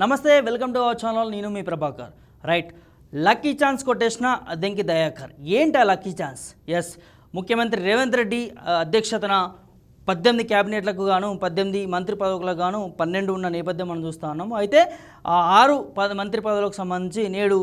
నమస్తే, welcome to our channel. నేను మీ Prabhakar. Right, lucky chance కొట్టేసిన అద్దెంకి దయాకర్. ఏంటి ఆ లక్కీ ఛాన్స్? ఎస్, ముఖ్యమంత్రి రేవంత్ రెడ్డి అధ్యక్షతన 18 క్యాబినెట్లకు గాను 18 మంత్రి పదవులకు గాను 12 ఉన్న నేపథ్యం మనం చూస్తూ ఉన్నాము. అయితే ఆ 6 మంత్రి పదవులకు సంబంధించి నేడు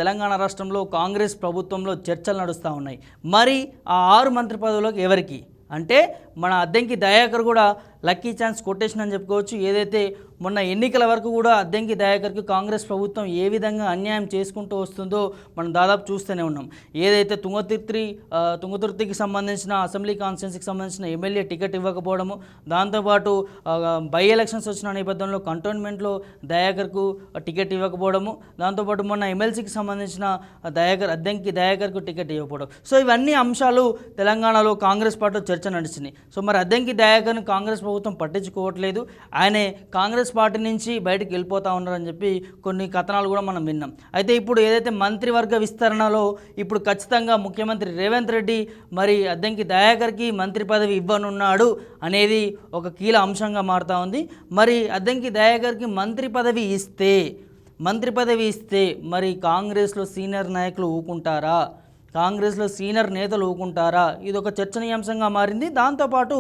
తెలంగాణ రాష్ట్రంలో కాంగ్రెస్ ప్రభుత్వంలో చర్చలు నడుస్తూ ఉన్నాయి. మరి ఆ 6 మంత్రి పదవులకు ఎవరికి అంటే మన అద్దెంకి దయాకర్ కూడా లక్కీ ఛాన్స్ కొటేషన్ అని చెప్పుకోవచ్చు. ఏదైతే మొన్న ఎన్నికల వరకు కూడా అద్దెంకి దయాకర్కి కాంగ్రెస్ ప్రభుత్వం ఏ విధంగా అన్యాయం చేసుకుంటూ వస్తుందో మనం దాదాపు చూస్తూనే ఉన్నాం. ఏదైతే తుంగతుర్తికి సంబంధించిన అసెంబ్లీ కాన్స్టిట్యున్సీకి సంబంధించిన ఎమ్మెల్యే టికెట్ ఇవ్వకపోవడము, దాంతోపాటు బై ఎలక్షన్స్ వచ్చిన నేపథ్యంలో కంటోన్మెంట్లో దయాకర్కు టికెట్ ఇవ్వకపోవడము, దాంతోపాటు మొన్న ఎమ్మెల్సీకి సంబంధించిన అద్దెంకి దయాకర్కు టికెట్ ఇవ్వకపోవడం. సో ఇవన్నీ అంశాలు తెలంగాణలో కాంగ్రెస్ పార్టీలో చర్చ నడిచినాయి. సో మరి అద్దెంకి దయాకర్ను కాంగ్రెస్ ప్రభుత్వం పట్టించుకోవట్లేదు, ఆయనే కాంగ్రెస్ పార్టీ నుంచి బయటకు వెళ్ళిపోతూ ఉన్నారని చెప్పి కొన్ని కథనాలు కూడా మనం విన్నాం. అయితే ఇప్పుడు ఏదైతే మంత్రివర్గ విస్తరణలో ఇప్పుడు ఖచ్చితంగా ముఖ్యమంత్రి రేవంత్ రెడ్డి మరి అద్దెంకి దయాకర్కి మంత్రి పదవి ఇవ్వనున్నాడు అనేది ఒక కీలక అంశంగా మారుతూ ఉంది. మరి అద్దెంకి దయాకర్కి మంత్రి పదవి ఇస్తే మరి కాంగ్రెస్లో సీనియర్ నాయకులు ఊకుంటారా? కాంగ్రెస్లో సీనియర్ నేతలు ఊకుంటారా? ఇది ఒక చర్చనీయాంశంగా మారింది. దాంతోపాటు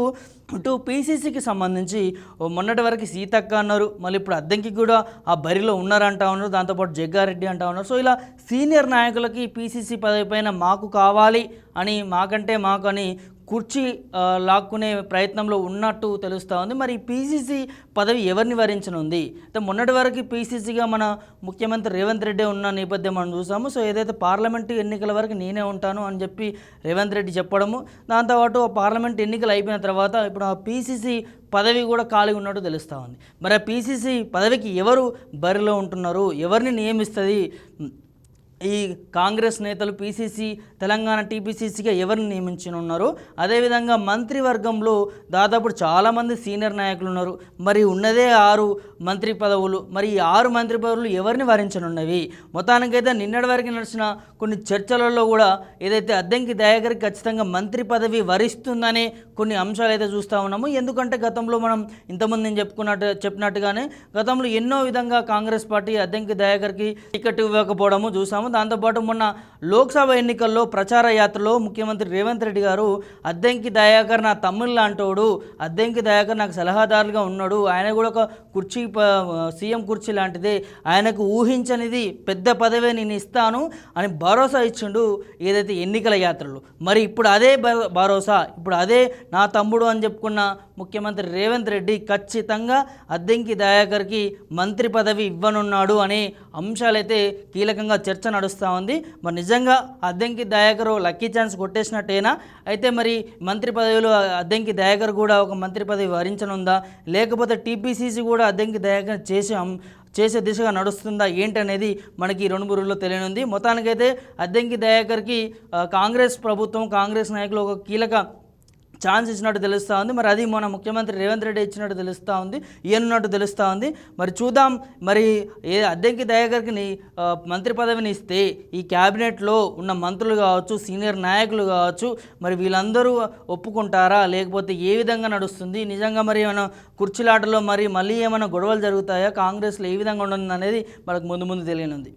ఇటు పీసీసీకి సంబంధించి మొన్నటి వరకు సీతక్క అన్నారు, మళ్ళీ ఇప్పుడు అద్దెంకి కూడా ఆ బరిలో ఉన్నారంటా ఉన్నారు, దాంతోపాటు జగ్గారెడ్డి అంటా ఉన్నారు. సో ఇలా సీనియర్ నాయకులకి పీసీసీ పదవి పైన మాకు కావాలి అని, మాకు అని కుర్చీ లాక్కునే ప్రయత్నంలో ఉన్నట్టు తెలుస్తూ ఉంది. మరి పీసీసీ పదవి ఎవరిని వరించనుంది? అయితే మొన్నటి వరకు పీసీసీగా మన ముఖ్యమంత్రి రేవంత్ రెడ్డి ఉన్న నేపథ్యం మనం చూసాము. సో ఏదైతే పార్లమెంటు ఎన్నికల వరకు నేనే ఉంటాను అని చెప్పి రేవంత్ రెడ్డి చెప్పడము, దాంతోపాటు పార్లమెంట్ ఎన్నికలు అయిపోయిన తర్వాత ఇప్పుడు ఆ పీసీసీ పదవి కూడా ఖాళీ ఉన్నట్టు తెలుస్తూ ఉంది. మరి ఆ పీసీసీ పదవికి ఎవరు బరిలో ఉంటున్నారు? ఎవరిని నియమిస్తుంది ఈ కాంగ్రెస్ నేతలు? పీసీసీ తెలంగాణ టీపీసీసీగా ఎవరిని నియమించనున్నారు? అదేవిధంగా మంత్రివర్గంలో దాదాపు చాలామంది సీనియర్ నాయకులు ఉన్నారు. మరి ఉన్నదే 6 మంత్రి పదవులు. మరి ఈ 6 మంత్రి పదవులు ఎవరిని వరించనున్నవి? మొత్తానికైతే నిన్నటి వరకు నడిచిన కొన్ని చర్చలలో కూడా ఏదైతే అద్దెంకి దయాకర్కి ఖచ్చితంగా మంత్రి పదవి వరిస్తుందనే కొన్ని అంశాలు అయితే చూస్తూ ఉన్నాము. ఎందుకంటే గతంలో మనం ఇంతకుముందు నేను చెప్పినట్టుగానే గతంలో ఎన్నో విధంగా కాంగ్రెస్ పార్టీ అద్దెంకి దయాకర్కి టికెట్ ఇవ్వకపోవడము చూసాము. దాంతోపాటు మొన్న లోక్సభ ఎన్నికల్లో ప్రచార యాత్రలో ముఖ్యమంత్రి రేవంత్ రెడ్డి గారు అద్దెంకి దయాకర్ నా తమ్ముళ్ళు లాంటోడు, అద్దెంకి దయాకర్ నాకు సలహాదారులుగా ఉన్నాడు, ఆయన కూడా ఒక కుర్చీ సీఎం కుర్చీ లాంటిదే, ఆయనకు ఊహించనిది పెద్ద పదవే నేను ఇస్తాను అని భరోసా ఇచ్చిండు ఏదైతే ఎన్నికల యాత్రలు. మరి ఇప్పుడు అదే భరోసా, ఇప్పుడు అదే నా తమ్ముడు అని చెప్పుకున్న ముఖ్యమంత్రి రేవంత్ రెడ్డి ఖచ్చితంగా అద్దెంకి దయాకర్కి మంత్రి పదవి ఇవ్వనున్నాడు అనే అంశాలైతే కీలకంగా చర్చ నడుస్తూ ఉంది. మరి నిజంగా అద్దెంకి దయాకర్ లక్కీ ఛాన్స్ కొట్టేసినట్టేనా? అయితే మరి మంత్రి పదవిలో అద్దెంకి దయాకర్ కూడా ఒక మంత్రి పదవి వరించనుందా, లేకపోతే టీపీసీసీ కూడా అద్దెంకి దయాకర్ చేసే దిశగా నడుస్తుందా ఏంటనేది మనకి 2-3 రోజుల్లో తెలియనుంది. మొత్తానికైతే అద్దెంకి దయాకర్కి కాంగ్రెస్ ప్రభుత్వం, కాంగ్రెస్ నాయకులు ఒక కీలక ఛాన్స్ ఇచ్చినట్టు తెలుస్తూ ఉంది. మరి అది మన ముఖ్యమంత్రి రేవంత్ రెడ్డి ఇచ్చినట్టు తెలుస్తూ ఉంది, ఇయ్యనున్నట్టు తెలుస్తూ ఉంది. మరి చూద్దాం, మరి అద్దెంకి దయాకర్కి మంత్రి పదవిని ఇస్తే ఈ క్యాబినెట్లో ఉన్న మంత్రులు కావచ్చు, సీనియర్ నాయకులు కావచ్చు, మరి వీళ్ళందరూ ఒప్పుకుంటారా, లేకపోతే ఏ విధంగా నడుస్తుంది? నిజంగా మరి ఏమైనా కుర్చీలాటలో మళ్ళీ ఏమైనా గొడవలు జరుగుతాయా? కాంగ్రెస్లో ఏ విధంగా ఉండదు అనేది మనకు ముందు తెలియనుంది.